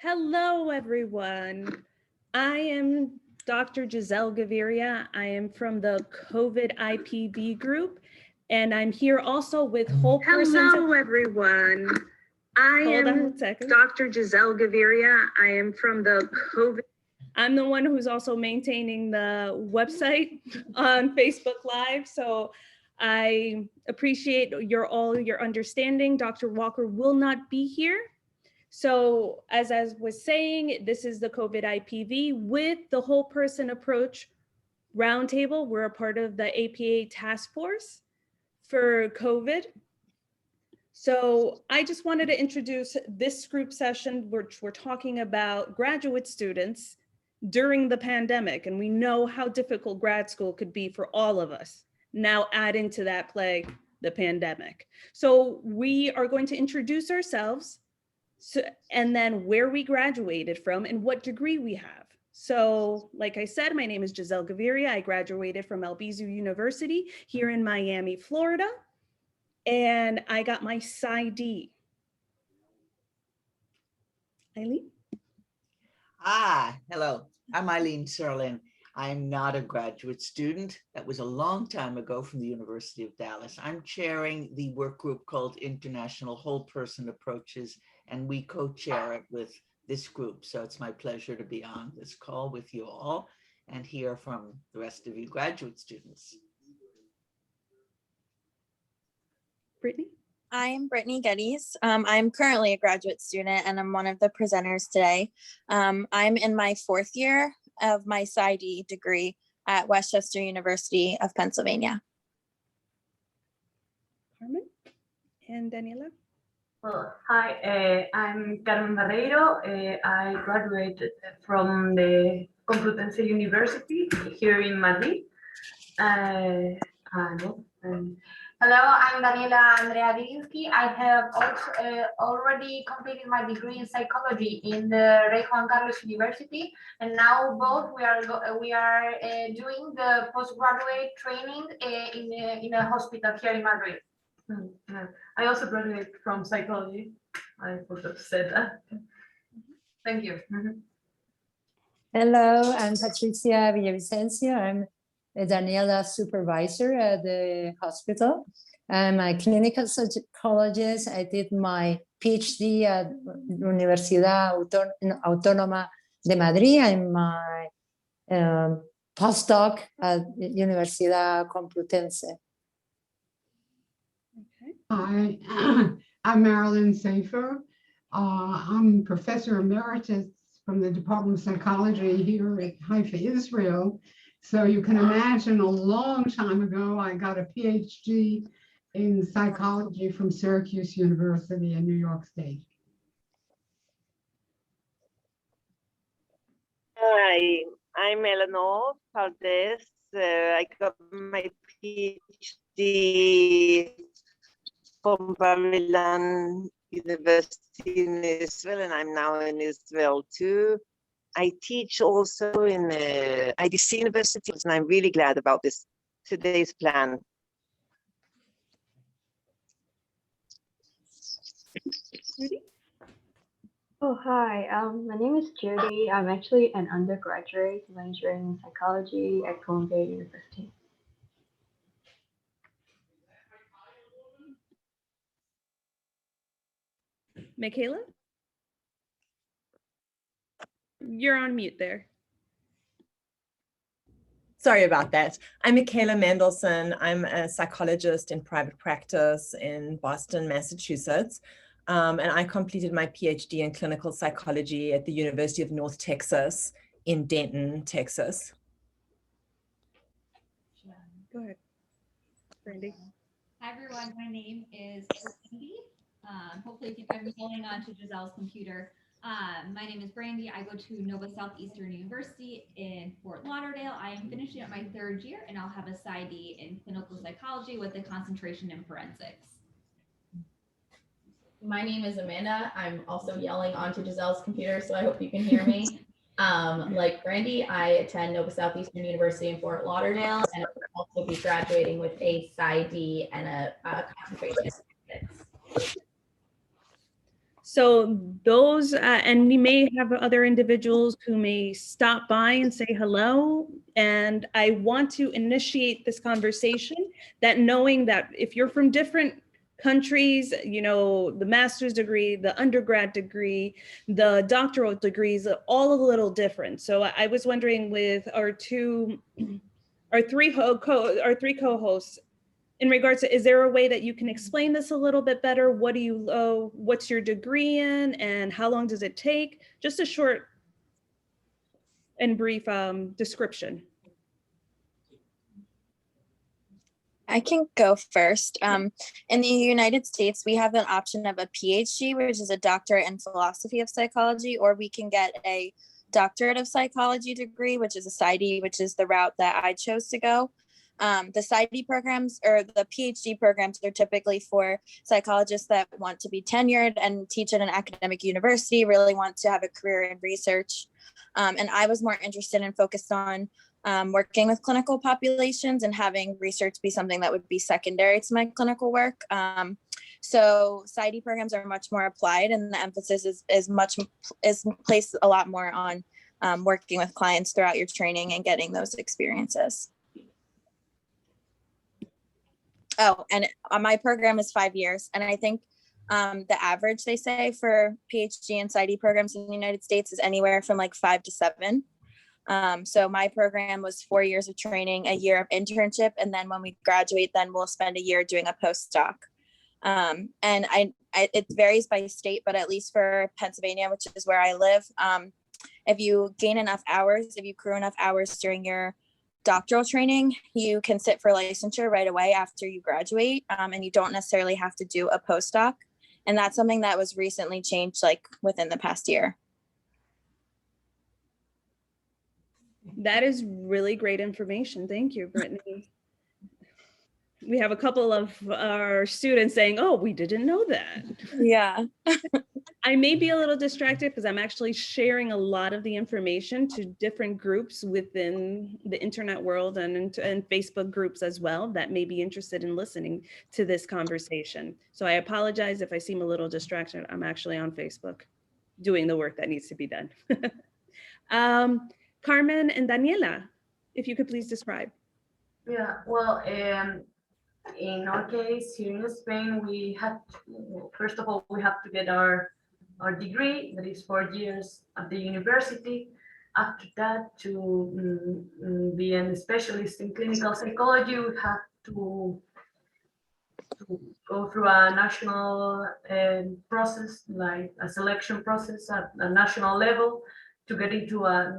Hello, everyone. I am Dr. Giselle Gaviria. I am from the COVID IPV group, and I'm here also with whole persons. Hello, everyone. I am Dr. Giselle Gaviria. I am from the COVID. I'm the one who's also maintaining the website on Facebook Live. So I appreciate all your understanding. Dr. Walker will not be here. So as I was saying, this is the COVID IPV with the whole person approach roundtable. We're a part of the APA task force for COVID. So I just wanted to introduce this group session, which we're talking about graduate students during the pandemic. And we know how difficult grad school could be for all of us. Now adding to that plague, the pandemic. So we are going to introduce ourselves, and then where we graduated from and what degree we have. So like I said, my name is Giselle Gaviria. I graduated from Albizu University here in Miami, Florida. And I got my PsyD. Eileen? Hello, I'm Eileen Serlin. I'm not a graduate student. That was a long time ago from the University of Dallas. I'm chairing the work group called International Whole Person Approaches, and we co-chair it with this group. So it's my pleasure to be on this call with you all and hear from the rest of you graduate students. Brittany? I'm Brittany Geddes. I'm currently a graduate student and I'm one of the presenters today. I'm in my 4th year of my PsyD degree at Westchester University of Pennsylvania. Carmen? And Daniela? Hi, I'm Carmen Barreiro. I graduated from the Complutense University here in Madrid. Hello, I'm Daniela Andrea Vilinski. I have also already completed my degree in psychology in the Rey Juan Carlos University, and now both we are doing the postgraduate training in a hospital here in Madrid. I also graduated from psychology. I would have said that. Thank you. Hello, I'm Patricia Villavicencio. I'm Daniela's supervisor at the hospital. I'm a clinical psychologist. I did my PhD at Universidad Autónoma de Madrid. I'm my postdoc at Universidad Complutense. Okay. Hi, I'm Marilyn Safer. I'm professor emeritus from the Department of Psychology here at Haifa, Israel. So you can imagine a long time ago, I got a PhD in psychology from Syracuse University in New York State. Hi, I'm Eleanor Valdez. I got my PhD from Bar-Ilan University in Israel, and I'm now in Israel too. I teach also in the IDC University, and I'm really glad about today's plan. Judy? Oh, hi. My name is Judy. I'm actually an undergraduate majoring in psychology at Columbia University. Michaela? You're on mute there. Sorry about that. I'm Michaela Mendelson. I'm a psychologist in private practice in Boston, Massachusetts. And I completed my PhD in clinical psychology at the University of North Texas in Denton, Texas. Go ahead, Brandy. Hi, everyone. My name is Brandy. Hopefully, if I'm holding on to Giselle's computer. My name is Brandy. I go to Nova Southeastern University in Fort Lauderdale. I am finishing up my 3rd year, and I'll have a PsyD in clinical psychology with a concentration in forensics. My name is Amanda. I'm also yelling onto Giselle's computer, so I hope you can hear me. Like Brandy, I attend Nova Southeastern University in Fort Lauderdale, and I'll also be graduating with a PsyD and a concentration in forensics. So those, and we may have other individuals who may stop by and say hello. And I want to initiate this conversation, that knowing that if you're from different countries, you know, the master's degree, the undergrad degree, the doctoral degrees, all a little different. So I was wondering with our three co-hosts, in regards to, is there a way that you can explain this a little bit better? What do you, what's your degree in, and how long does it take? Just a short and brief description. I can go first. In the United States, we have an option of a PhD, which is a doctorate in philosophy of psychology, or we can get a doctorate of psychology degree, which is a PsyD, which is the route that I chose to go. The PsyD programs, or the PhD programs, are typically for psychologists that want to be tenured and teach at an academic university, really want to have a career in research. And I was more interested and focused on working with clinical populations and having research be something that would be secondary to my clinical work. So PsyD programs are much more applied, and the emphasis is placed a lot more on working with clients throughout your training and getting those experiences. Oh, and my program is 5 years, and I think the average, they say, for PhD and PsyD programs in the United States is anywhere from like 5 to 7. So my program was 4 years of training, a year of internship, and then when we graduate, then we'll spend a year doing a postdoc. And it varies by state, but at least for Pennsylvania, which is where I live, if you gain enough hours, if you accrue enough hours during your doctoral training, you can sit for licensure right away after you graduate, and you don't necessarily have to do a postdoc. And that's something that was recently changed, like within the past year. That is really great information. Thank you, Brittany. We have a couple of our students saying, oh, we didn't know that. Yeah. I may be a little distracted because I'm actually sharing a lot of the information to different groups within the internet world and Facebook groups as well that may be interested in listening to this conversation. So I apologize if I seem a little distracted. I'm actually on Facebook doing the work that needs to be done. Carmen and Daniela, if you could please describe. Yeah, well, in our case here in Spain, we have first of all, we have to get our degree, that is 4 years at the university. After that, to be a specialist in clinical psychology, we have to go through a national process, like a selection process at a national level, to get into a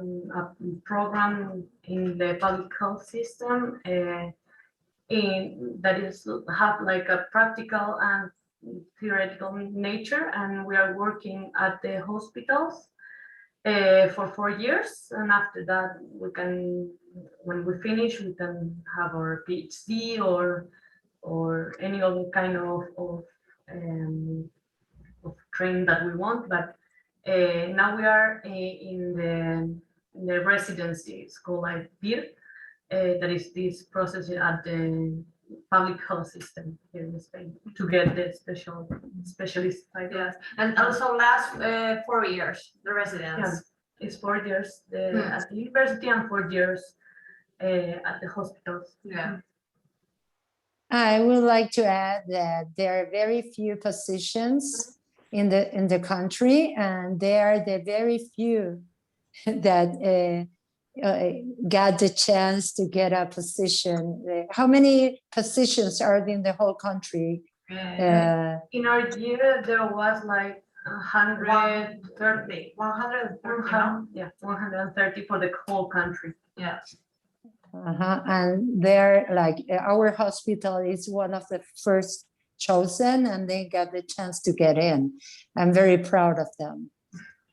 program in the public health system, that is have like a practical and theoretical nature, and we are working at the hospitals for 4 years, and after that we can, when we finish, we can have our PhD or any other kind of training that we want. But now we are in the residency. It's called IPV. That is this process at the public health system here in Spain to get the specialist. Yes, and also last 4 years, the residence. Yeah, it's 4 years at the university and 4 years at the hospitals. Yeah. I would like to add that there are very few positions in the country, and they are the very few that got the chance to get a position. How many positions are in the whole country? In our year, there was like 130. 130 for the whole country. Yeah. And they're like, our hospital is one of the first chosen, and they got the chance to get in. I'm very proud of them.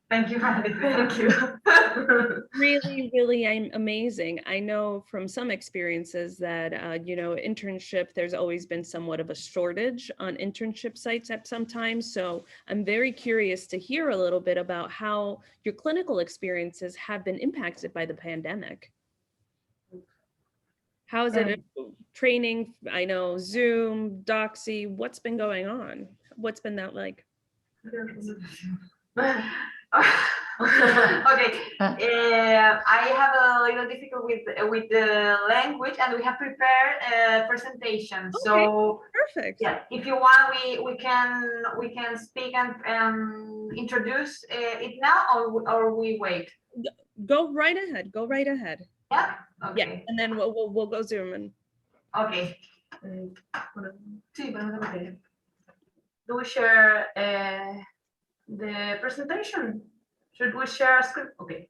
Thank you. Thank you. Really, really amazing. I know from some experiences that, you know, internship, there's always been somewhat of a shortage on internship sites at some times. So I'm very curious to hear a little bit about how your clinical experiences have been impacted by the pandemic. How is it training? I know Zoom, Doxy, what's been going on? What's been that like? Okay, I have a little difficult with the language, and we have prepared a presentation. Okay, so perfect. yeah, if you want, we can speak and introduce it now, or we wait. Go right ahead. Go right ahead. Yeah. Okay. Yeah, and then we'll go Zoom and. Okay. Do we share the presentation? Should we share a screen? Okay.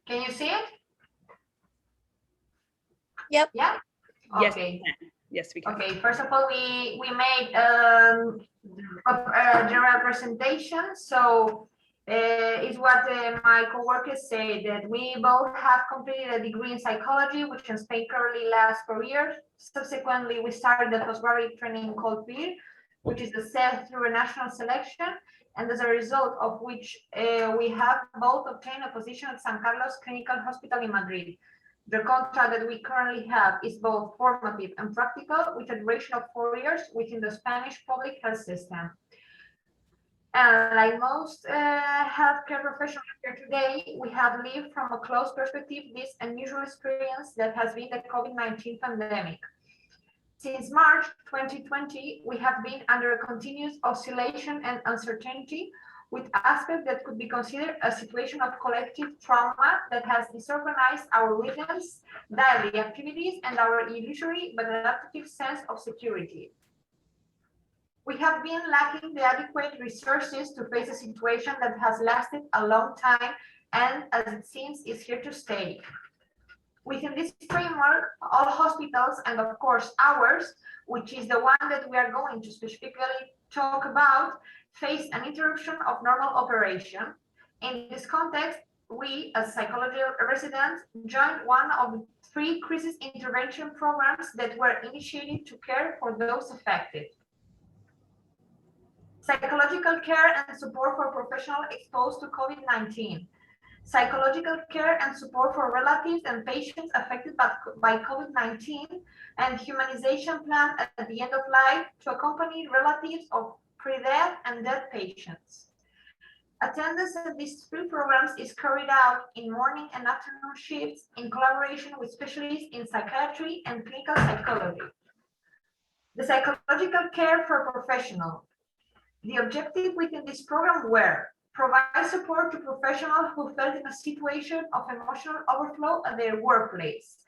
Can you see it? Yep. Yeah. Yes, Okay. Yes, we can. Okay. First of all, we made a general presentation. So is what my coworkers say, that we both have completed a degree in psychology, which in Spain currently lasts 4 years. Subsequently, we started the postgraduate training called PIR, which is assessed through a national selection, and as a result of which we have both obtained a position at San Carlos Clinical Hospital in Madrid. The contract that we currently have is both formative and practical, with a duration of 4 years within the Spanish public health system. And like most healthcare professionals here today, we have lived from a close perspective this unusual experience that has been the COVID-19 pandemic. Since March 2020, we have been under a continuous oscillation and uncertainty, with aspects that could be considered a situation of collective trauma that has disorganized our rhythms, daily activities, and our illusory but adaptive sense of security. We have been lacking the adequate resources to face a situation that has lasted a long time and, as it seems, is here to stay. Within this framework, all hospitals, and of course ours, which is the one that we are going to specifically talk about, face an interruption of normal operation. In this context, we, as psychology residents, joined one of the 3 crisis intervention programs that were initiated to care for those affected. Psychological care and support for professionals exposed to COVID-19. Psychological care and support for relatives and patients affected by COVID-19, and humanization plan at the end of life to accompany relatives of pre-death and dead patients. Attendance at these 3 programs is carried out in morning and afternoon shifts in collaboration with specialists in psychiatry and clinical psychology. The psychological care for professionals. The objective within this program were: provide support to professionals who felt in a situation of emotional overflow at their workplace,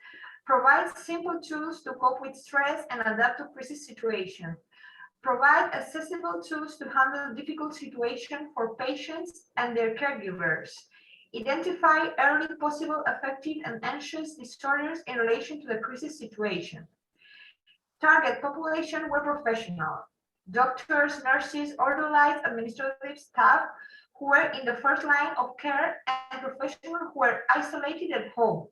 provide simple tools to cope with stress and adapt to crisis situations, provide accessible tools to handle difficult situations for patients and their caregivers, identify early possible affective and anxious disorders in relation to the crisis situation. Target population were professionals, doctors, nurses, orderlies, administrative staff who were in the first line of care, and professionals who were isolated at home.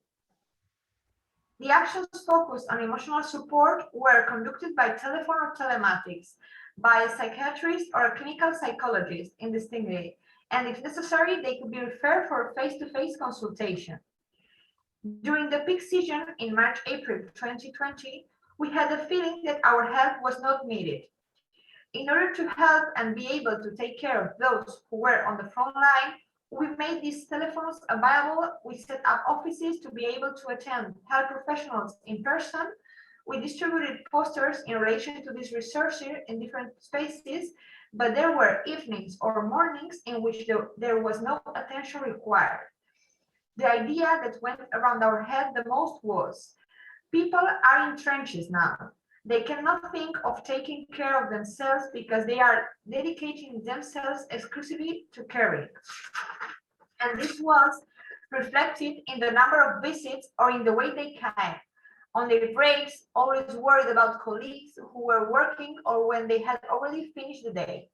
The actions focused on emotional support were conducted by telephone or telematics, by a psychiatrist or a clinical psychologist in distinct, and if necessary, they could be referred for a face-to-face consultation. During the peak season in March-April 2020, we had the feeling that our help was not needed. In order to help and be able to take care of those who were on the front line, we made these telephones available. We set up offices to be able to attend health professionals in person. We distributed posters in relation to this research in different spaces, but there were evenings or mornings in which there was no attention required. The idea that went around our head the most was, people are in trenches now. They cannot think of taking care of themselves because they are dedicating themselves exclusively to caring. And this was reflected in the number of visits or in the way they came. On their breaks, always worried about colleagues who were working or when they had already finished the day.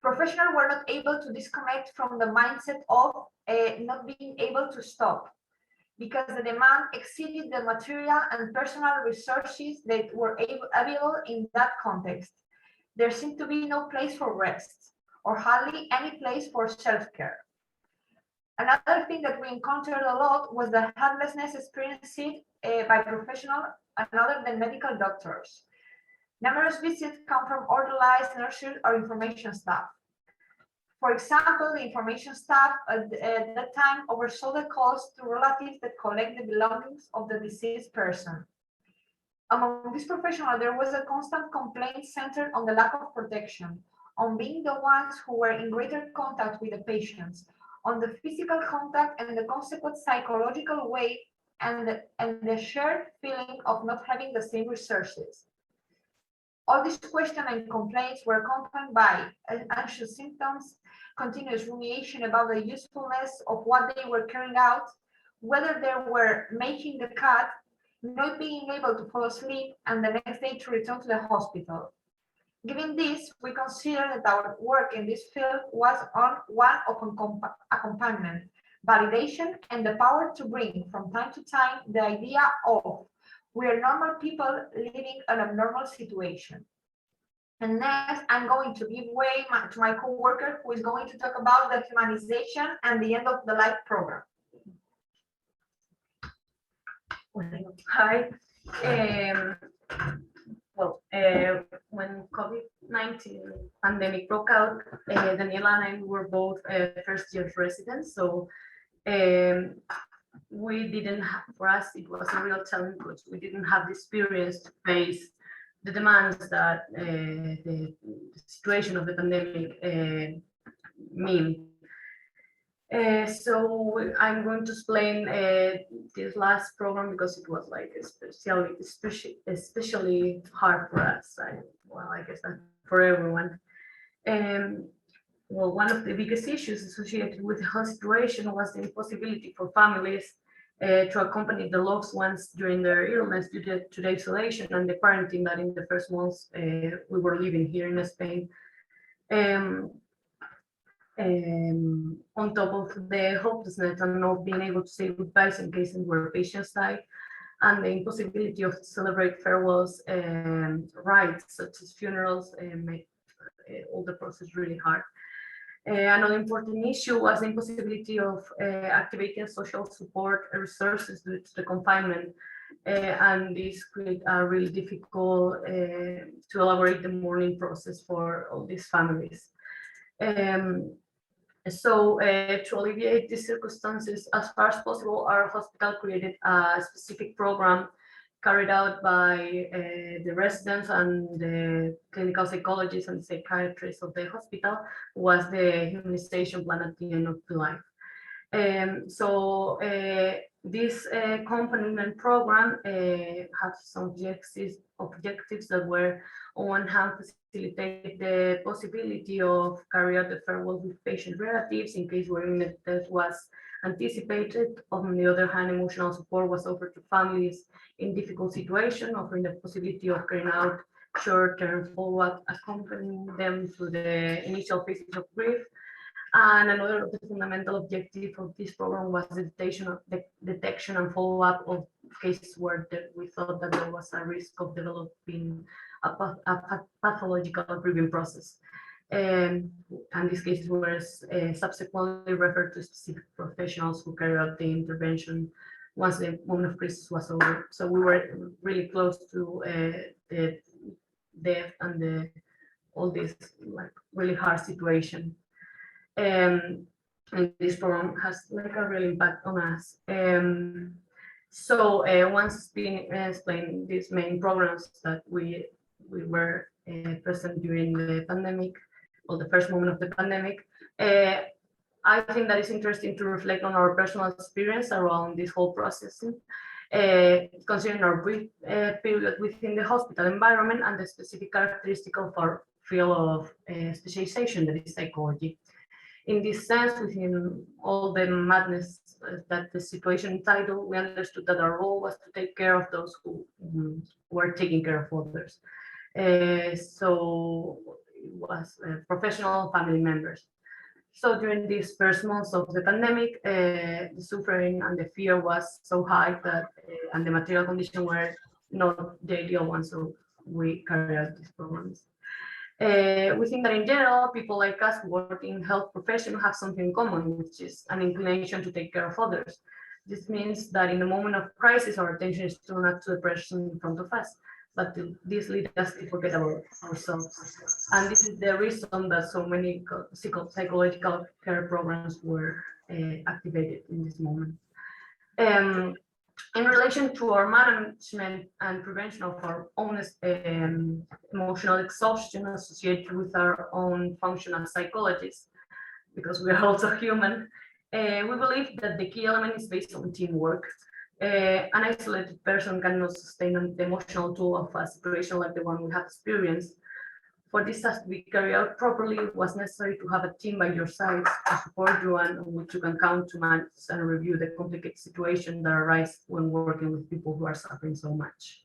Professionals were not able to disconnect from the mindset of not being able to stop, because the demand exceeded the material and personal resources that were available in that context. There seemed to be no place for rest, or hardly any place for self-care. Another thing that we encountered a lot was the helplessness experienced by professionals other than medical doctors. Numerous visits come from orderlies, nurses, or information staff. For example, the information staff at that time oversaw the calls to relatives that collect the belongings of the deceased person. Among these professionals, there was a constant complaint centered on the lack of protection, on being the ones who were in greater contact with the patients, on the physical contact and the consequent psychological weight, and the shared feeling of not having the same resources. All these questions and complaints were accompanied by anxious symptoms, continuous rumination about the usefulness of what they were carrying out, whether they were making the cut, not being able to fall asleep, and the next day to return to the hospital. Given this, we consider that our work in this field was on one of accompaniment, validation, and the power to bring from time to time the idea of we are normal people living an abnormal situation. And next, I'm going to give way to my co-worker who is going to talk about the humanization and the end of the life program. Hi. When COVID-19 pandemic broke out, Daniela and I were both first-year residents. So we didn't have, for us, it was a real challenge because we didn't have the experience to face the demands that the situation of the pandemic mean. So I'm going to explain this last program because it was like especially hard for us. I guess for everyone. Well, one of the biggest issues associated with the whole situation was the impossibility for families to accompany the loved ones during their illness due to the isolation and the quarantine that in the first months we were living here in Spain. On top of the hopelessness and not being able to say goodbyes in cases where patients die, and the impossibility of celebrate farewells and rites such as funerals make all the process really hard. Another important issue was the impossibility of activating social support resources due to the confinement, and this created a really difficult to elaborate the mourning process for all these families. So to alleviate these circumstances as far as possible, our hospital created a specific program carried out by the residents and the clinical psychologists and psychiatrists of the hospital, was the humanization plan at the end of the life. This accompaniment program had some objectives that were, on one hand, facilitate the possibility of carry out the farewell with patient relatives in case where death was anticipated. On the other hand, emotional support was offered to families in difficult situations, offering the possibility of carrying out short-term follow-up, accompanying them through the initial phases of grief. And another of the fundamental objective of this program was the detection and follow-up of cases where we thought that there was a risk of developing a pathological grieving process. And these cases were subsequently referred to specific professionals who carried out the intervention once the moment of crisis was over. So we were really close to the death and all this like really hard situation. And this program has like a real impact on us. Once being explained these main programs that we were present during the pandemic, or the first moment of the pandemic, I think that it's interesting to reflect on our personal experience around this whole process, considering our brief period within the hospital environment and the specific characteristic of our field of specialization, that is psychology. In this sense, within all the madness that the situation entitled, we understood that our role was to take care of those who were taking care of others. So it was professional family members. So during these first months of the pandemic, the suffering and the fear was so high that, and the material conditions were not the ideal ones, so we carried out these programs. We think that in general, people like us who work in health profession have something in common, which is an inclination to take care of others. This means that in the moment of crisis, our attention is turned not to the person in front of us, but this leads us to forget about ourselves. And this is the reason that so many psychological care programs were activated in this moment. In relation to our management and prevention of our own emotional exhaustion associated with our own function as psychologists, because we are also human, we believe that the key element is based on teamwork. An isolated person cannot sustain the emotional toll of a situation like the one we have experienced. For this has to be carried out properly, it was necessary to have a team by your side to support you and on which you can count to manage and review the complicated situations that arise when working with people who are suffering so much.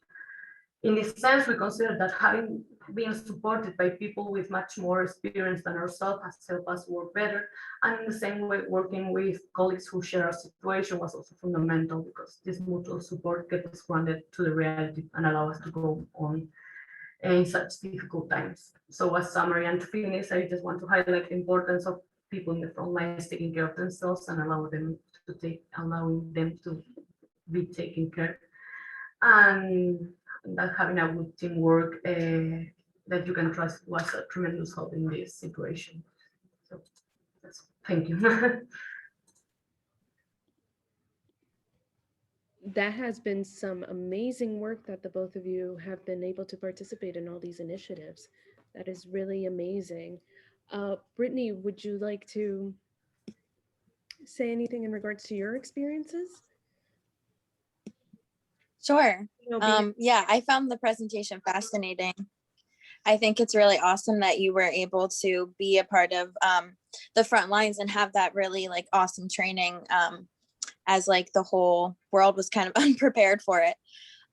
In this sense, we consider that having been supported by people with much more experience than ourselves has helped us work better. And in the same way, working with colleagues who share our situation was also fundamental, because this mutual support kept us grounded to the reality and allow us to go on in such difficult times. So as summary and to finish, I just want to highlight the importance of people in the front lines taking care of themselves and allowing them to be taken care, and that having a good teamwork that you can trust was a tremendous help in this situation. So thank you. That has been some amazing work that the both of you have been able to participate in all these initiatives. That is really amazing. Brittany, would you like to say anything in regards to your experiences? Sure. Yeah, I found the presentation fascinating. I think it's really awesome that you were able to be a part of the front lines and have that really like awesome training as like the whole world was kind of unprepared for it.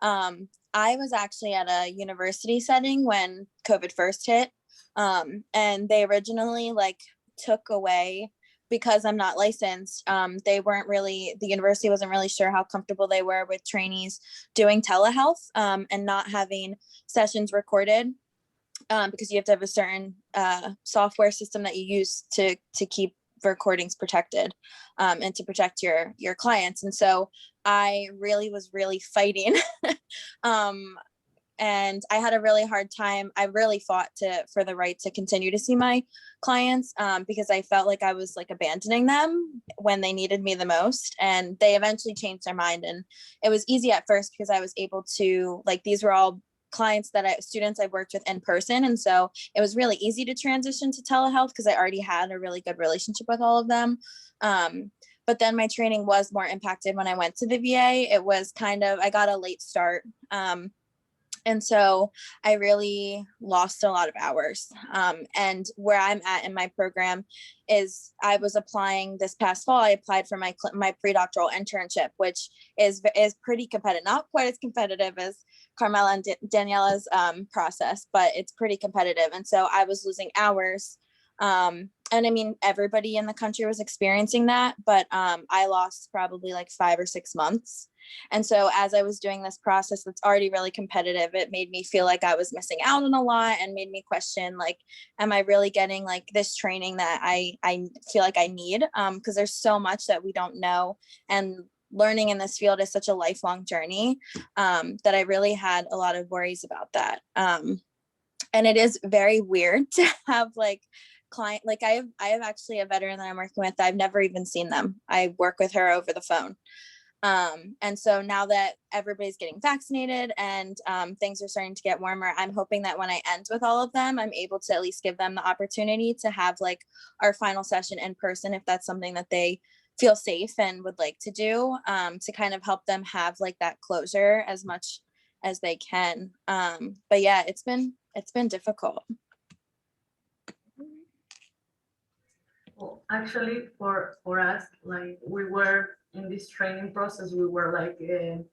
I was actually at a university setting when COVID first hit, and they originally like took away, because I'm not licensed, they weren't really, the university wasn't really sure how comfortable they were with trainees doing telehealth and not having sessions recorded, because you have to have a certain software system that you use to keep recordings protected and to protect your clients. And so I was really fighting and I had a really hard time. I really fought for the right to continue to see my clients because I felt like I was like abandoning them when they needed me the most. And they eventually changed their mind. And it was easy at first because I was able to, like, these were all clients students I've worked with in person. And so it was really easy to transition to telehealth because I already had a really good relationship with all of them. But then my training was more impacted when I went to the VA. It was I got a late start. And so I really lost a lot of hours. And where I'm at in my program is I was applying this past fall. I applied for my pre-doctoral internship, which is pretty competitive, not quite as competitive as Carmela and Daniela's process, but it's pretty competitive. And so I was losing hours. And I mean, everybody in the country was experiencing that, but I lost probably like 5 or 6 months. And so as I was doing this process that's already really competitive, it made me feel like I was missing out on a lot and made me question, like, am I really getting like this training that I feel like I need? Because there's so much that we don't know. And learning in this field is such a lifelong journey that I really had a lot of worries about that. And it is very weird to have like client, like I have actually a veteran that I'm working with. I've never even seen them. I work with her over the phone. And so now that everybody's getting vaccinated and things are starting to get warmer, I'm hoping that when I end with all of them, I'm able to at least give them the opportunity to have like our final session in person, if that's something that they feel safe and would like to do, to kind of help them have like that closure as much as they can. But yeah, it's been difficult. Well, actually, for us, like we were in this training process, we were like in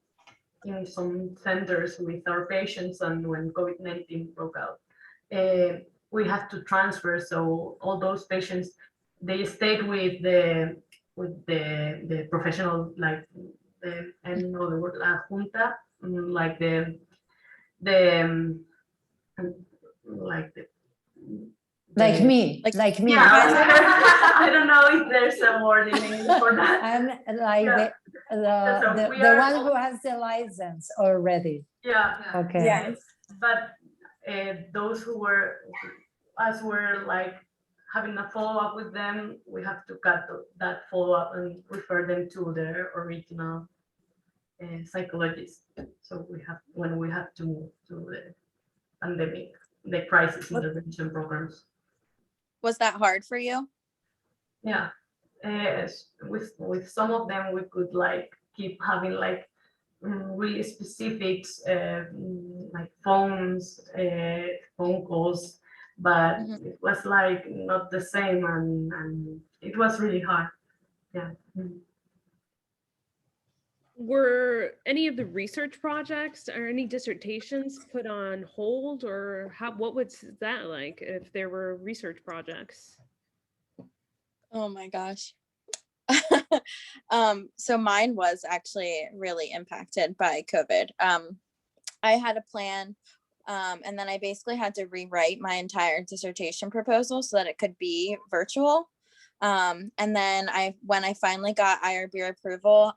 some centers with our patients, and when COVID-19 broke out, we had to transfer. So all those patients, they stayed with the professional, like I don't know the word, la junta, like the Like me. Yeah, I don't know if there's a word in English for that. I'm like the one who has the license already. Yeah. Okay. Yes. But those who were, as we're like having a follow-up with them, we have to cut that follow-up and refer them to their original psychologist. So when we have to move to the pandemic, the crisis intervention programs. Was that hard for you? Yeah, with some of them we could like keep having like really specifics, like phone calls, but it was like not the same, and it was really hard. Yeah. Were any of the research projects or any dissertations put on hold, or what was that like if there were research projects? Oh my gosh. So mine was actually really impacted by COVID. I had a plan, and then I basically had to rewrite my entire dissertation proposal so that it could be virtual. And then when I finally got IRB approval,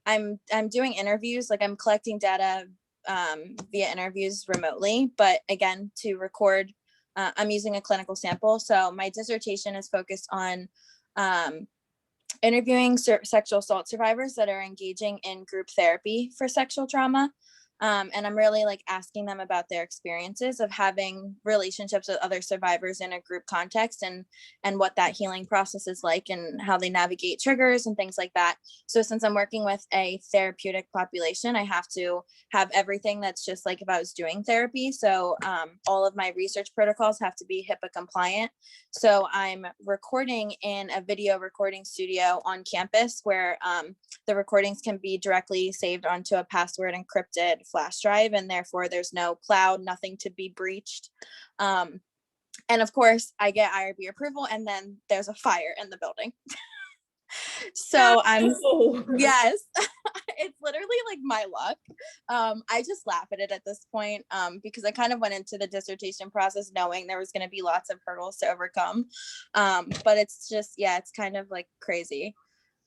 I'm doing interviews, like I'm collecting data via interviews remotely, but again, to record, I'm using a clinical sample. So my dissertation is focused on interviewing sexual assault survivors that are engaging in group therapy for sexual trauma. And I'm really like asking them about their experiences of having relationships with other survivors in a group context, and what that healing process is like and how they navigate triggers and things like that. So since I'm working with a therapeutic population, I have to have everything that's just like if I was doing therapy. So all of my research protocols have to be HIPAA compliant. So I'm recording in a video recording studio on campus where the recordings can be directly saved onto a password encrypted flash drive, and therefore there's no cloud, nothing to be breached. And of course I get IRB approval, and then there's a fire in the building. So yes, it's literally like my luck. I just laugh at it at this point, because I kind of went into the dissertation process knowing there was going to be lots of hurdles to overcome. But it's just, yeah, it's kind of like crazy.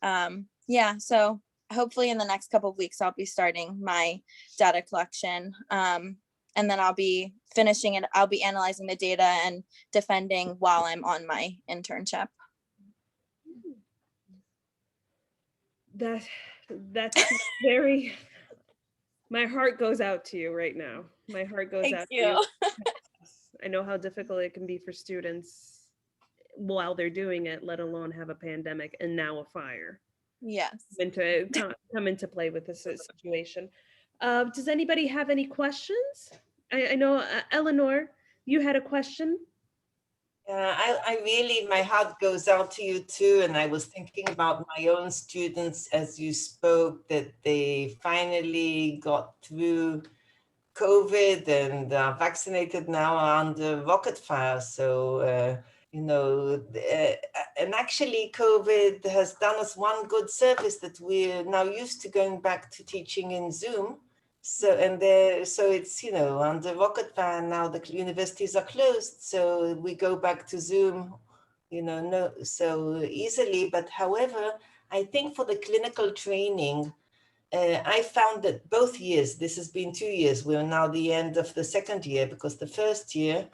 Yeah, so hopefully in the next couple of weeks, I'll be starting my data collection. And then I'll be finishing it. I'll be analyzing the data and defending while I'm on my internship. That's very, my heart goes out to you right now. My heart goes out to you. I know how difficult it can be for students while they're doing it, let alone have a pandemic and now a fire. Yes. Come into play with this situation. Does anybody have any questions? I know, Eleanor, you had a question. I really, my heart goes out to you too. And I was thinking about my own students as you spoke, that they finally got through COVID and are vaccinated now, are under rocket fire. So, you know, and actually COVID has done us one good service, that we're now used to going back to teaching in Zoom. So, so it's, you know, under rocket fire now, the universities are closed. So we go back to Zoom, you know, no, so easily. But however, I think for the clinical training, I found that both years, this has been 2 years, we're now the end of the second year, because the first year,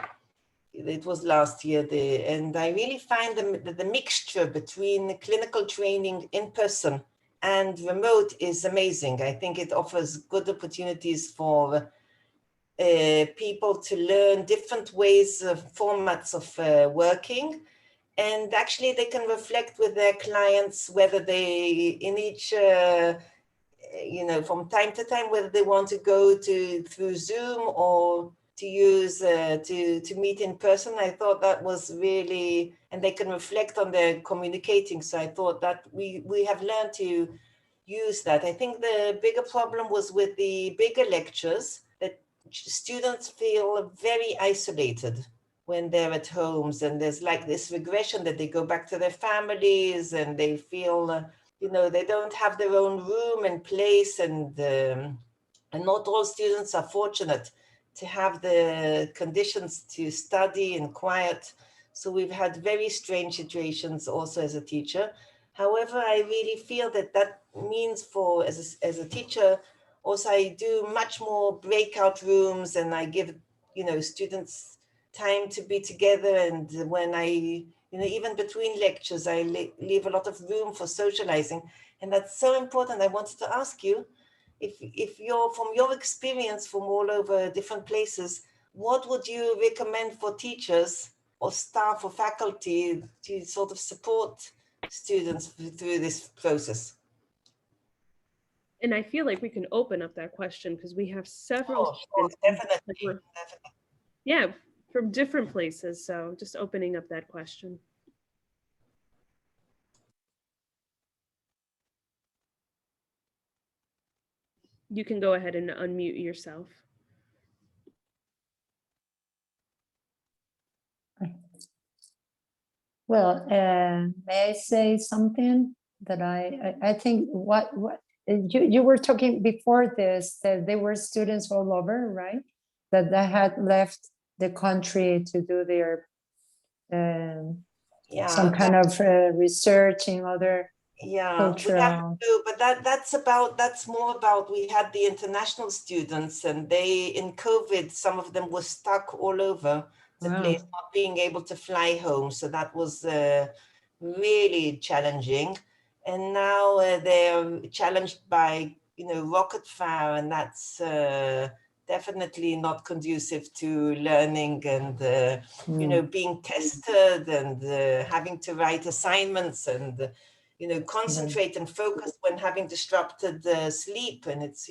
it was last year, and I really find the mixture between clinical training in person and remote is amazing. I think it offers good opportunities for people to learn different ways of formats of working. And actually they can reflect with their clients whether they, in each, you know, from time to time, whether they want to go through Zoom or to use to meet in person. I thought that was really, and they can reflect on their communicating. So I thought that we have learned to use that. I think the bigger problem was with the bigger lectures, that students feel very isolated when they're at homes, and there's like this regression that they go back to their families and they feel, you know, they don't have their own room and place, and not all students are fortunate to have the conditions to study in quiet. So we've had very strange situations also as a teacher. However, I really feel that that means for, as a teacher, also I do much more breakout rooms, and I give, students time to be together. And when I, even between lectures, I leave a lot of room for socializing. And that's so important. I wanted to ask you, if you're, from your experience from all over different places, what would you recommend for teachers or staff or faculty to sort of support students through this process? And I feel like we can open up that question because we have several students definitely. Yeah, from different places. So just opening up that question. You can go ahead and unmute yourself. Well, may I say something that I think what you were talking before this, that there were students all over, right? That they had left the country to do their some kind of research in other cultural. But that's more about, we had the international students, and they, in COVID, some of them were stuck all over the place, not being able to fly home. So that was really challenging. And now they're challenged by, rocket fire, and that's definitely not conducive to learning and, being tested and having to write assignments and, concentrate and focus when having disrupted sleep. And it's,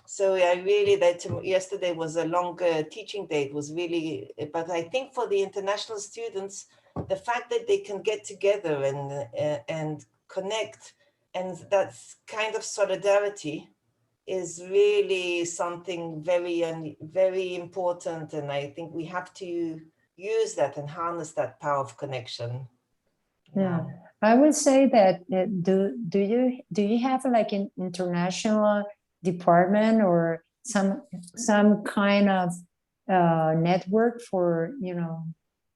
so I really, yesterday was a longer teaching day. It was really, but I think for the international students, the fact that they can get together and connect, and that's kind of solidarity, is really something very important. And I think we have to use that and harness that power of connection. Yeah, I would say that do you have like an international department or some kind of network for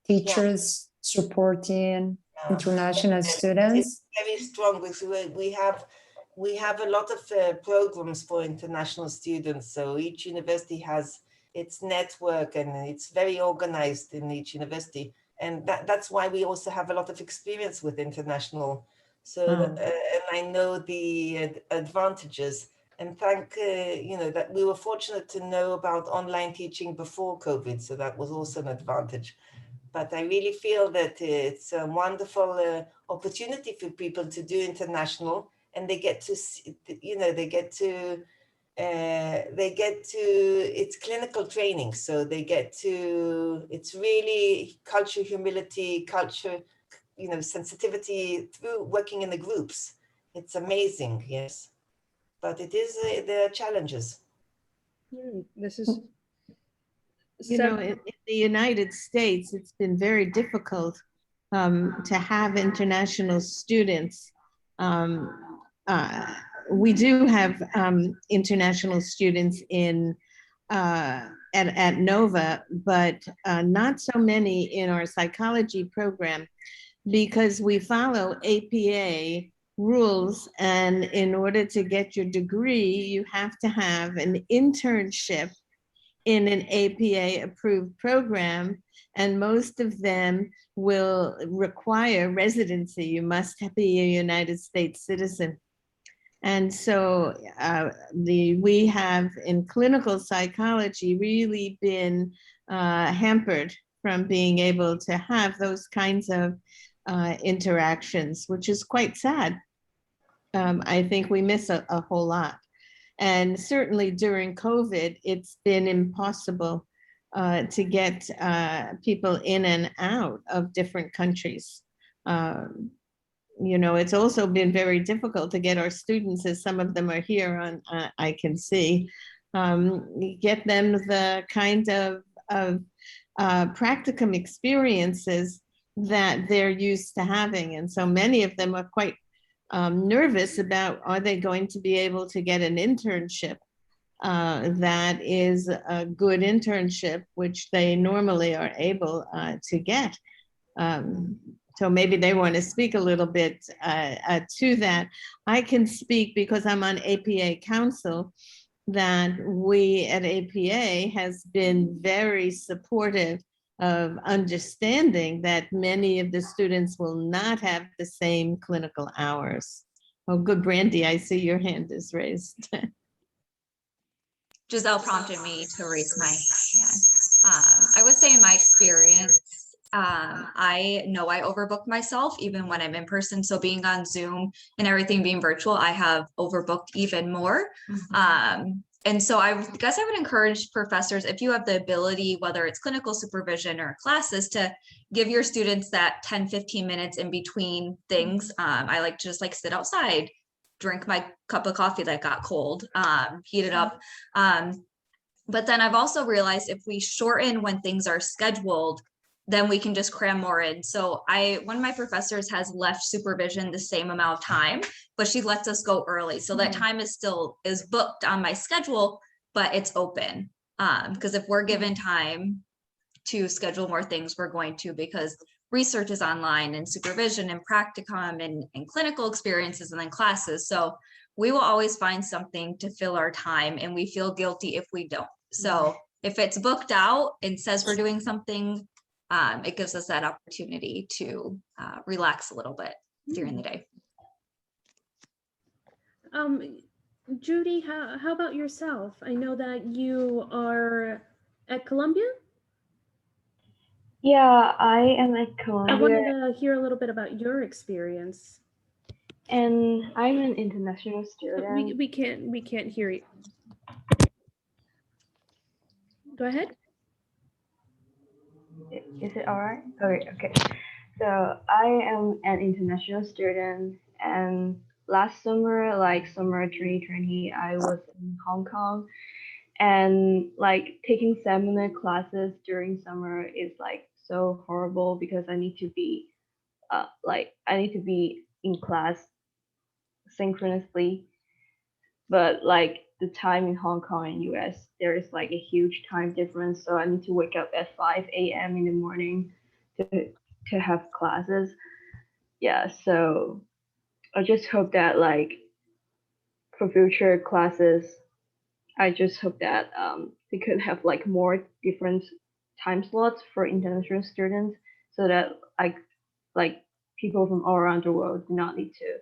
teachers supporting international students? It's very strong because we have a lot of programs for international students. So each university has its network, and it's very organized in each university. And that's why we also have a lot of experience with international. So, and I know the advantages, and that we were fortunate to know about online teaching before COVID. So that was also an advantage. But I really feel that it's a wonderful opportunity for people to do international, and they get to, it's clinical training. So it's really culture, humility, sensitivity through working in the groups. It's amazing, yes. But there are challenges. This is, in the United States, it's been very difficult to have international students. We do have international students at Nova, but not so many in our psychology program, because we follow APA rules, and in order to get your degree, you have to have an internship in an APA approved program, and most of them will require residency. You must be a United States citizen. And so we have in clinical psychology really been hampered from being able to have those kinds of interactions, which is quite sad. I think we miss a whole lot. And certainly during COVID, it's been impossible to get people in and out of different countries. It's also been very difficult to get our students, as some of them are here on, I can see, get them the kind of practicum experiences that they're used to having. And so many of them are quite nervous about, are they going to be able to get an internship that is a good internship, which they normally are able to get. So maybe they want to speak a little bit to that. I can speak because I'm on APA Council, that we at APA has been very supportive of understanding that many of the students will not have the same clinical hours. Oh, good, Brandy, I see your hand is raised. Giselle prompted me to raise my hand. I would say in my experience, I know I overbooked myself even when I'm in person. So being on Zoom and everything being virtual, I have overbooked even more. And so I guess I would encourage professors, if you have the ability, whether it's clinical supervision or classes, to give your students that 10, 15 minutes in between things. I like to just like sit outside, drink my cup of coffee that got cold, heat it up. But then I've also realized if we shorten when things are scheduled, then we can just cram more in. So one of my professors has left supervision the same amount of time, but she lets us go early. So that time is booked on my schedule, but it's open. Because if we're given time to schedule more things, we're going to, because research is online and supervision and practicum and clinical experiences and then classes. So we will always find something to fill our time, and we feel guilty if we don't. So if it's booked out and says we're doing something, it gives us that opportunity to relax a little bit during the day. Judy, how about yourself? I know that you are at Columbia. Yeah, I am at Columbia. I wanted to hear a little bit about your experience. And I'm an international student. We can't hear you. Go ahead. Is it all right? Okay. So I am an international student, and last summer, like summer 2020, I was in Hong Kong, and like taking seminar classes during summer is like so horrible because I need to be in class synchronously, but like the time in Hong Kong and US, there is like a huge time difference. So I need to wake up at 5 a.m. in the morning to have classes. Yeah, so I just hope that like for future classes, I just hope that they could have like more different time slots for international students, so that like people from all around the world do not need to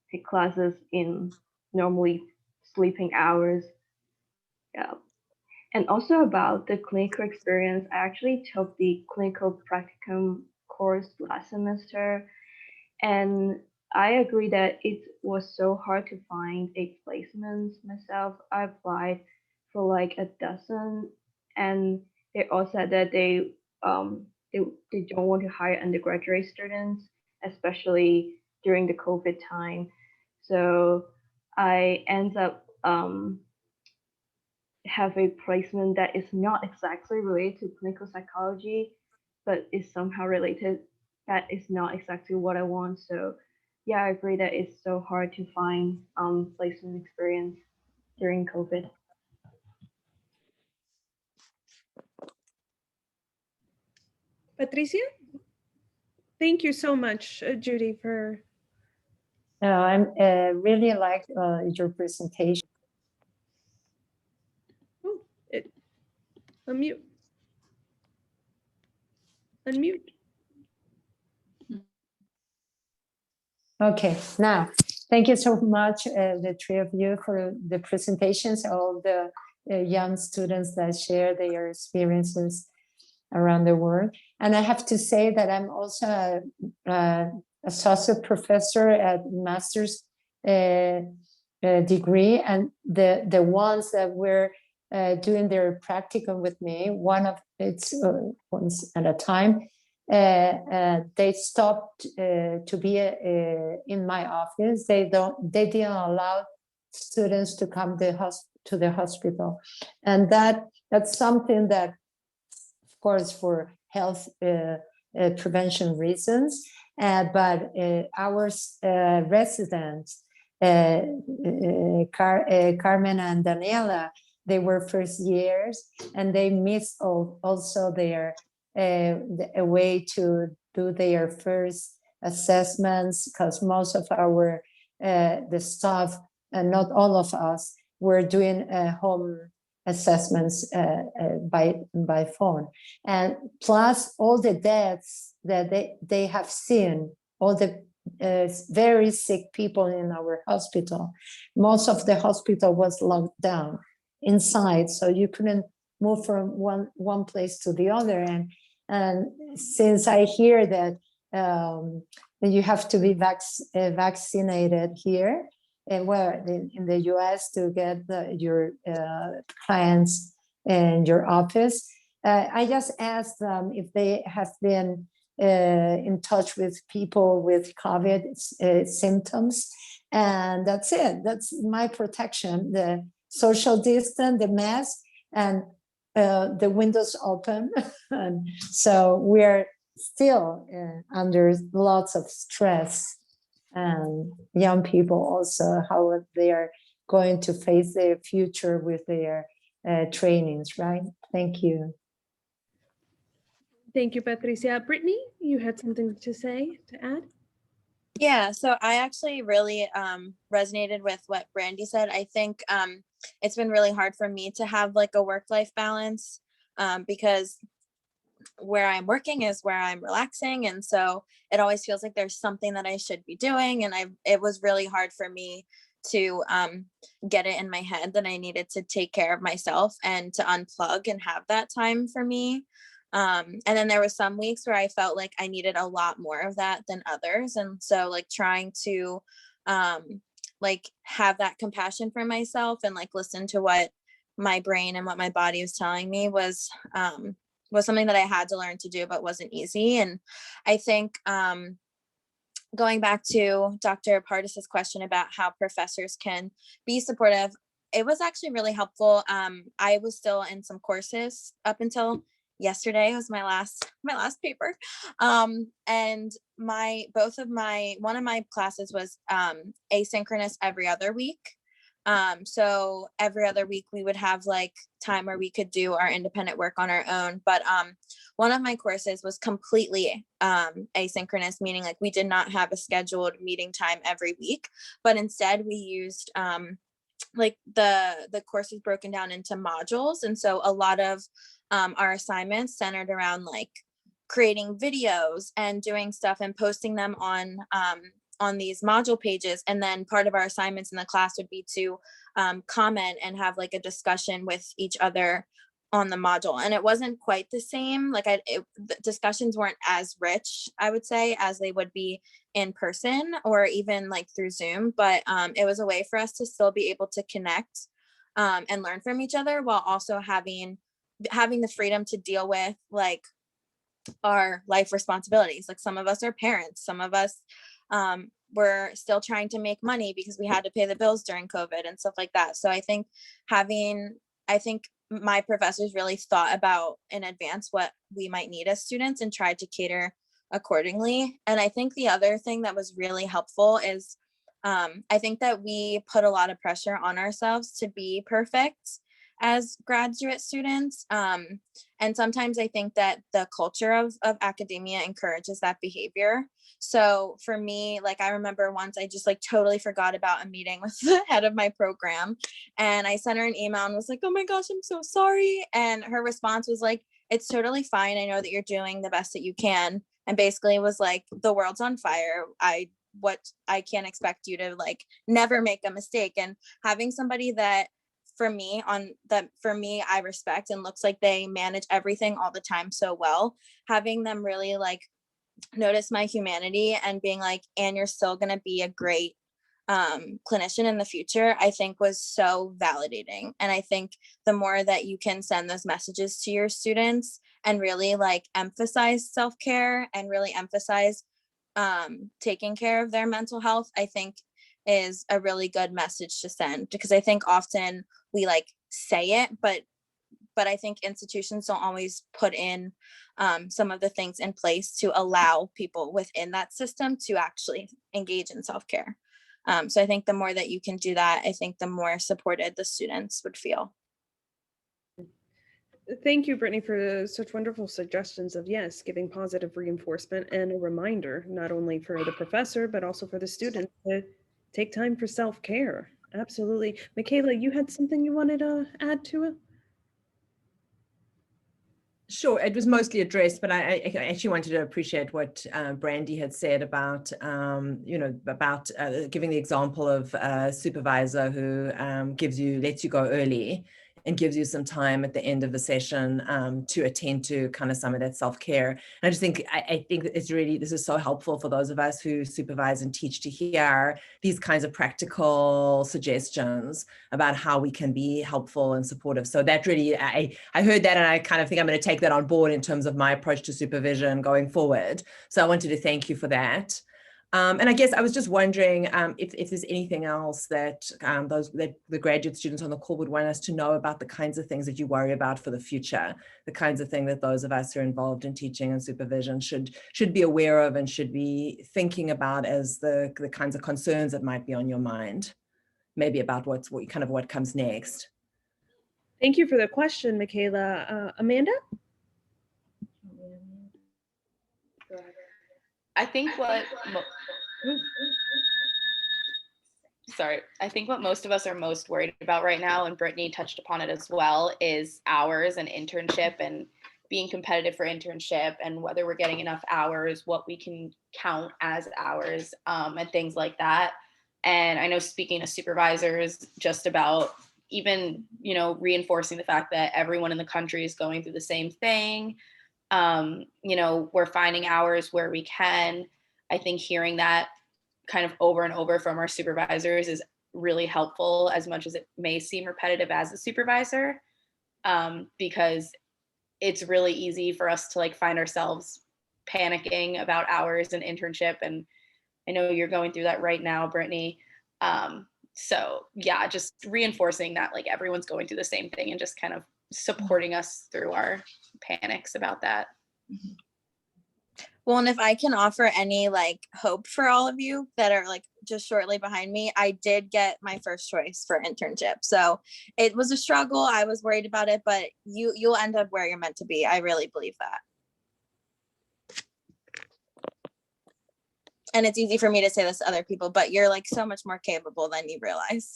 take classes in normally sleeping hours. Yeah. And also about the clinical experience, I actually took the clinical practicum course last semester, and I agree that it was so hard to find a placement myself. I applied for like a dozen, and they all said that they don't want to hire undergraduate students, especially during the COVID time. So I end up have a placement that is not exactly related to clinical psychology, but is somehow related. That is not exactly what I want. So yeah, I agree that it's so hard to find placement experience during COVID. Patricia? Thank you so much, Judy, for... I really liked your presentation. Oh, unmute. Unmute. Okay, now, thank you so much, the three of you, for the presentations, all the young students that share their experiences around the world. And I have to say that I'm also an associate professor at master's degree, and the ones that were doing their practicum with me, one of it's once at a time, they stopped to be in my office. They didn't allow students to come to the hospital, and that's something that, of course, for health prevention reasons, but our residents, Carmen and Daniela, they were first years, and they missed also their a way to do their first assessments, because most of our the staff, and not all of us, were doing home assessments by phone. And plus all the deaths that they have seen, all the very sick people in our hospital. Most of the hospital was locked down inside, so you couldn't move from one place to the other. And since I hear that you have to be vaccinated here, and where in the US to get your clients in your office, I just asked them if they have been in touch with people with COVID symptoms, and that's it. That's my protection: the social distance, the mask, and the windows open. And so we're still under lots of stress, and young people also, how they are going to face their future with their trainings, right? Thank you. Thank you, Patricia. Brittany, you had something to say, to add? Yeah, so I actually really resonated with what Brandy said. I think it's been really hard for me to have like a work-life balance because where I'm working is where I'm relaxing. And so it always feels like there's something that I should be doing. And it was really hard for me to get it in my head that I needed to take care of myself and to unplug and have that time for me. And then there was some weeks where I felt like I needed a lot more of that than others. And so like trying to like have that compassion for myself and like listen to what my brain and what my body was telling me was something that I had to learn to do, but wasn't easy. And I think going back to Dr. Pardis's question about how professors can be supportive, it was actually really helpful. I was still in some courses up until yesterday. It was my last paper. And one of my classes was asynchronous every other week. So every other week we would have like time where we could do our independent work on our own. But one of my courses was completely asynchronous, meaning like we did not have a scheduled meeting time every week, but instead we used like the course is broken down into modules. And so a lot of our assignments centered around like creating videos and doing stuff and posting them on these module pages. And then part of our assignments in the class would be to comment and have like a discussion with each other on the module. And it wasn't quite the same. Like the discussions weren't as rich, I would say, as they would be in person or even like through Zoom. But it was a way for us to still be able to connect and learn from each other while also having the freedom to deal with like our life responsibilities. Like some of us are parents, some of us we're still trying to make money because we had to pay the bills during COVID and stuff like that. So I think my professors really thought about in advance what we might need as students and tried to cater accordingly. And I think the other thing that was really helpful is I think that we put a lot of pressure on ourselves to be perfect as graduate students. And sometimes I think that the culture of academia encourages that behavior. So for me, like I remember once I just like totally forgot about a meeting with the head of my program. And I sent her an email and was like, oh my gosh, I'm so sorry. And her response was like, it's totally fine. I know that you're doing the best that you can. And basically it was like, the world's on fire. I can't expect you to like never make a mistake. And having somebody that for me I respect and looks like they manage everything all the time so well, having them really like notice my humanity and being like, and you're still going to be a great clinician in the future, I think was so validating. And I think the more that you can send those messages to your students and really like emphasize self-care and really emphasize taking care of their mental health, I think is a really good message to send, because I think often we like say it, but I think institutions don't always put in some of the things in place to allow people within that system to actually engage in self-care. So I think the more that you can do that, I think the more supported the students would feel. Thank you, Brittany, for such wonderful suggestions of, yes, giving positive reinforcement and a reminder, not only for the professor, but also for the student to take time for self-care. Absolutely. Michaela, you had something you wanted to add to it? Sure, it was mostly addressed, but I actually wanted to appreciate what Brandy had said about, about giving the example of a supervisor who lets you go early and gives you some time at the end of the session to attend to kind of some of that self-care. And I just think, I think it's really, this is so helpful for those of us who supervise and teach to hear these kinds of practical suggestions about how we can be helpful and supportive. So that really, I heard that, and I kind of think I'm going to take that on board in terms of my approach to supervision going forward. So I wanted to thank you for that. And I guess I was just wondering if there's anything else that the graduate students on the call would want us to know about the kinds of things that you worry about for the future, the kinds of things that those of us who are involved in teaching and supervision should be aware of and should be thinking about as the kinds of concerns that might be on your mind, maybe about what comes next. Thank you for the question, Michaela. Amanda? I think what most of us are most worried about right now, and Brittany touched upon it as well, is hours and internship and being competitive for internship and whether we're getting enough hours, what we can count as hours, and things like that. And I know speaking to supervisors just about even, reinforcing the fact that everyone in the country is going through the same thing. We're finding hours where we can. I think hearing that kind of over and over from our supervisors is really helpful, as much as it may seem repetitive as a supervisor, because it's really easy for us to find ourselves panicking about hours and internship. And I know you're going through that right now, Brittany. So yeah, just reinforcing that everyone's going through the same thing and just kind of supporting us through our panics about that. Well, and if I can offer any hope for all of you that are just shortly behind me, I did get my first choice for internship. So it was a struggle. I was worried about it, but you'll end up where you're meant to be. I really believe that. And it's easy for me to say this to other people, but you're so much more capable than you realize.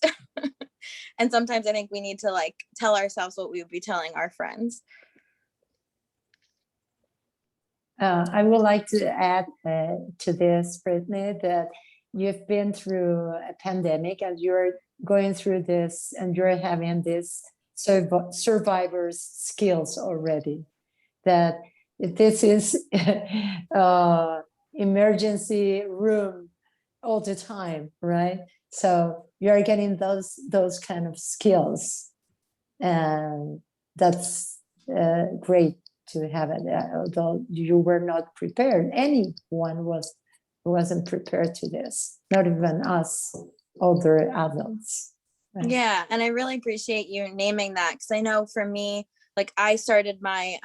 And sometimes I think we need to tell ourselves what we would be telling our friends. I would like to add to this, Brittany, that you've been through a pandemic and you're going through this and you're having this survivor's skills already. That this is emergency room all the time, right? So you're getting those kind of skills, and that's great to have it. Although you were not prepared, anyone wasn't prepared to this, not even us older adults. Right? Yeah, and I really appreciate you naming that, because I know for me, I started my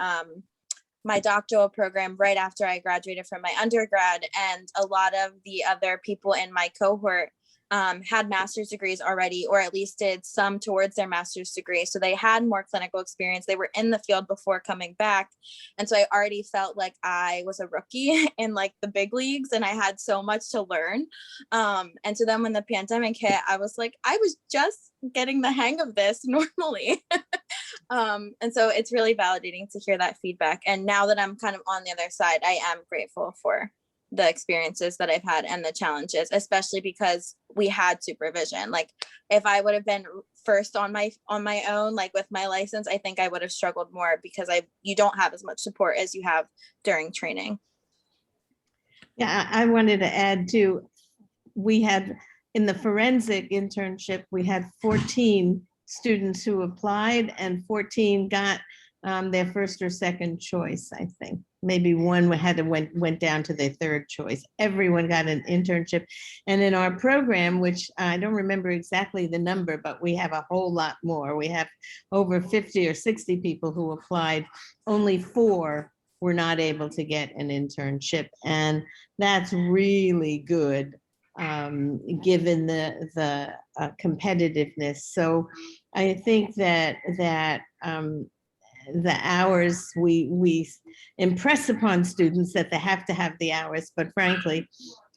my doctoral program right after I graduated from my undergrad, and a lot of the other people in my cohort had master's degrees already, or at least did some towards their master's degree. So they had more clinical experience. They were in the field before coming back. And so I already felt like I was a rookie in the big leagues, and I had so much to learn. And so then when the pandemic hit, I was I was just getting the hang of this normally. And so it's really validating to hear that feedback. And now that I'm kind of on the other side, I am grateful for the experiences that I've had and the challenges, especially because we had supervision. If I would have been first on my own, with my license, I think I would have struggled more, because you don't have as much support as you have during training. Yeah, I wanted to add too, we had in the forensic internship, we had 14 students who applied and 14 got their first or second choice, I think. Maybe one went down to their third choice. Everyone got an internship. And in our program, which I don't remember exactly the number, but we have a whole lot more. We have over 50 or 60 people who applied. Only 4 were not able to get an internship. And that's really good, given the competitiveness. So I think that the hours, we impress upon students that they have to have the hours, but frankly,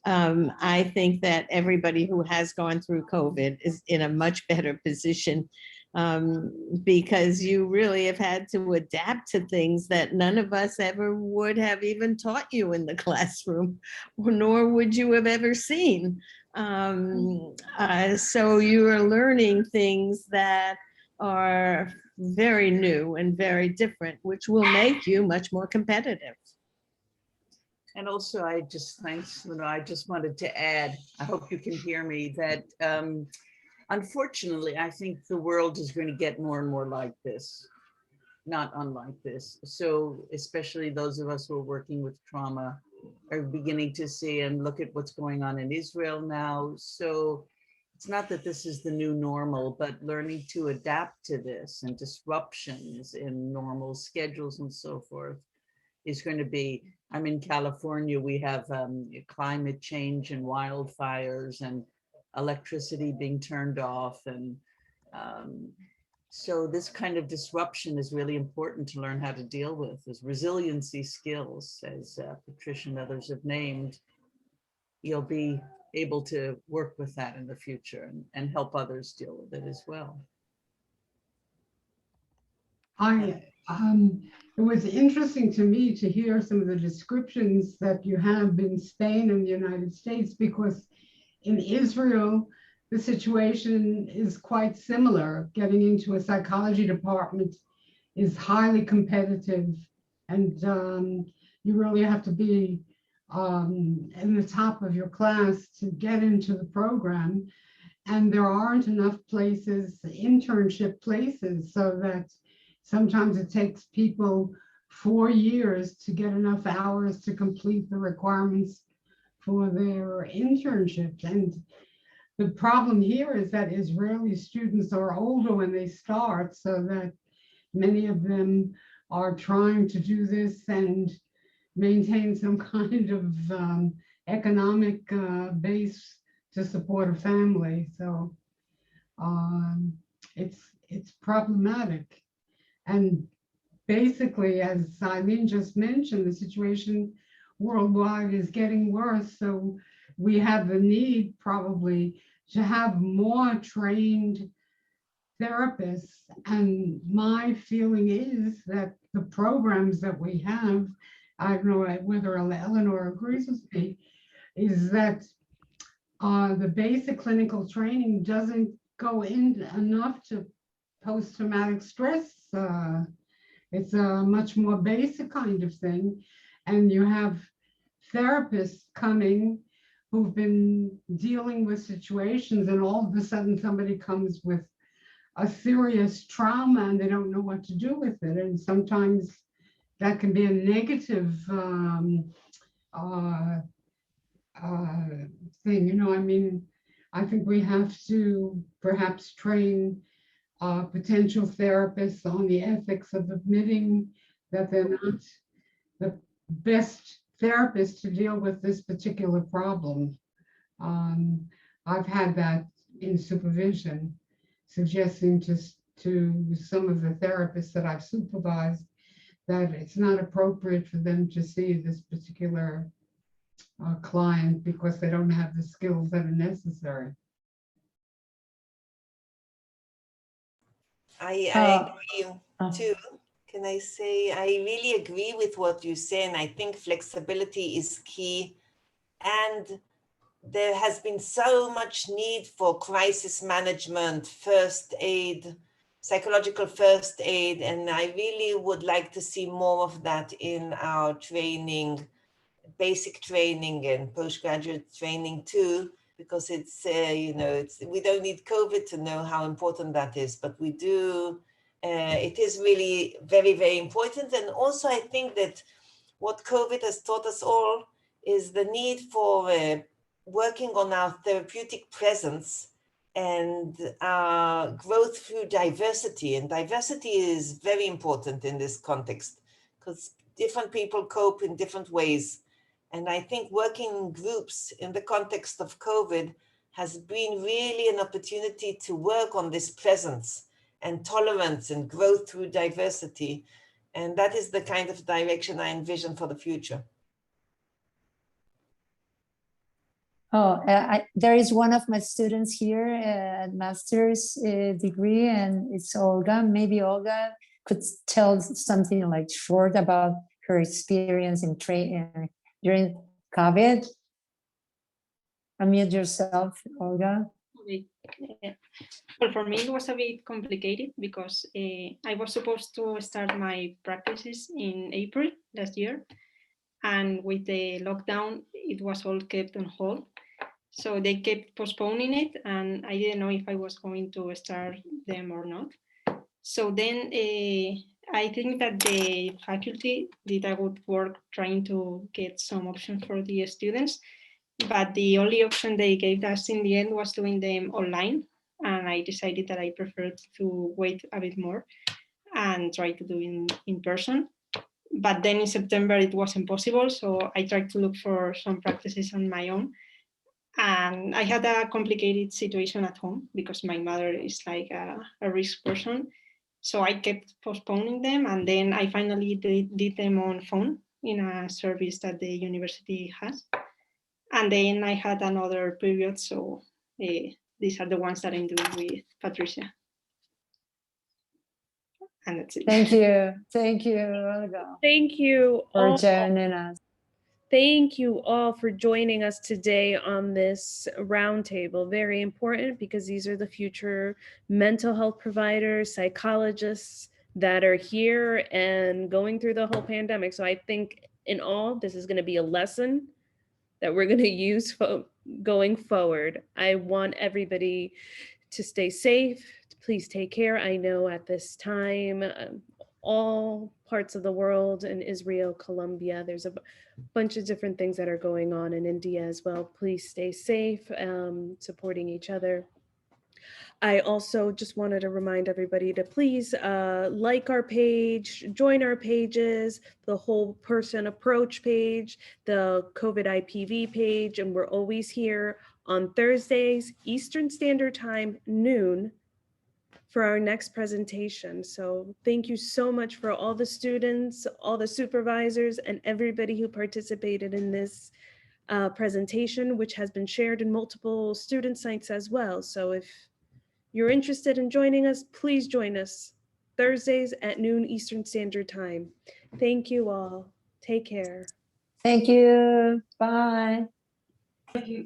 I think that everybody who has gone through COVID is in a much better position because you really have had to adapt to things that none of us ever would have even taught you in the classroom, nor would you have ever seen. So you are learning things that are very new and very different, which will make you much more competitive. And also, I just wanted to add, I hope you can hear me, that unfortunately, I think the world is going to get more and more like this, not unlike this. So especially those of us who are working with trauma are beginning to see and look at what's going on in Israel now. So it's not that this is the new normal, but learning to adapt to this and disruptions in normal schedules and so forth is going to be, I'm in California, we have climate change and wildfires and electricity being turned off. And so this kind of disruption is really important to learn how to deal with as resiliency skills, as Patricia and others have named. You'll be able to work with that in the future and help others deal with it as well. It was interesting to me to hear some of the descriptions that you have in Spain and the United States, because in Israel, the situation is quite similar. Getting into a psychology department is highly competitive, and you really have to be in the top of your class to get into the program. And there aren't enough places, internship places, so that sometimes it takes people 4 years to get enough hours to complete the requirements for their internships. And the problem here is that Israeli students are older when they start, so that many of them are trying to do this and maintain some kind of economic base to support a family. So it's problematic. And basically, as Eileen just mentioned, the situation worldwide is getting worse. So we have the need probably to have more trained therapists. And my feeling is that the programs that we have, I don't know whether Eleanor agrees with me, is that the basic clinical training doesn't go in enough to post-traumatic stress. It's a much more basic kind of thing. And you have therapists coming who've been dealing with situations, and all of a sudden somebody comes with a serious trauma and they don't know what to do with it. And sometimes that can be a negative thing. You know, I mean, I think we have to perhaps train potential therapists on the ethics of admitting that they're not the best therapists to deal with this particular problem. I've had that in supervision, suggesting to some of the therapists that I've supervised that it's not appropriate for them to see this particular client because they don't have the skills that are necessary. I agree too. Can I say, I really agree with what you say, and I think flexibility is key. And there has been so much need for crisis management, first aid, psychological first aid, and I really would like to see more of that in our training, basic training and postgraduate training too, because it's, you know, we don't need COVID to know how important that is, but we do, it is really very, very important. And also I think that what COVID has taught us all is the need for working on our therapeutic presence and growth through diversity. And diversity is very important in this context because different people cope in different ways. And I think working in groups in the context of COVID has been really an opportunity to work on this presence and tolerance and growth through diversity, And that is the kind of direction I envision for the future. Oh, there is one of my students here at master's degree, and it's Olga. Maybe Olga could tell something like short about her experience in during COVID. Unmute yourself, Olga. Okay. Well, for me, it was a bit complicated because I was supposed to start my practices in April last year. And with the lockdown, it was all kept on hold. So they kept postponing it, and I didn't know if I was going to start them or not. So then I think that the faculty did a good work trying to get some options for the students, but the only option they gave us in the end was doing them online. And I decided that I preferred to wait a bit more and try to do it in person. But then in September, it wasn't possible. So I tried to look for some practices on my own. And I had a complicated situation at home because my mother is like a risk person. So I kept postponing them. And then I finally did them on phone in a service that the university has. And then I had another period. So these are the ones that I'm doing with Patricia. And that's it. Thank you. Thank you, Olga. Thank you for all. joining us. Thank you all for joining us today on this roundtable. Very important because these are the future mental health providers, psychologists that are here and going through the whole pandemic. So I think in all, this is going to be a lesson that we're going to use going forward. I want everybody to stay safe. Please take care. I know at this time, all parts of the world in Israel, Colombia, there's a bunch of different things that are going on in India as well. Please stay safe, supporting each other. I also just wanted to remind everybody to please like our page, join our pages, the whole person approach page, the COVID IPV page, and we're always here on Thursdays, Eastern Standard Time, noon, for our next presentation. So thank you so much for all the students, all the supervisors, and everybody who participated in this presentation, which has been shared in multiple student sites as well. So if you're interested in joining us, please join us Thursdays at noon Eastern Standard Time. Thank you all. Take care. Thank you. Bye. Thank you.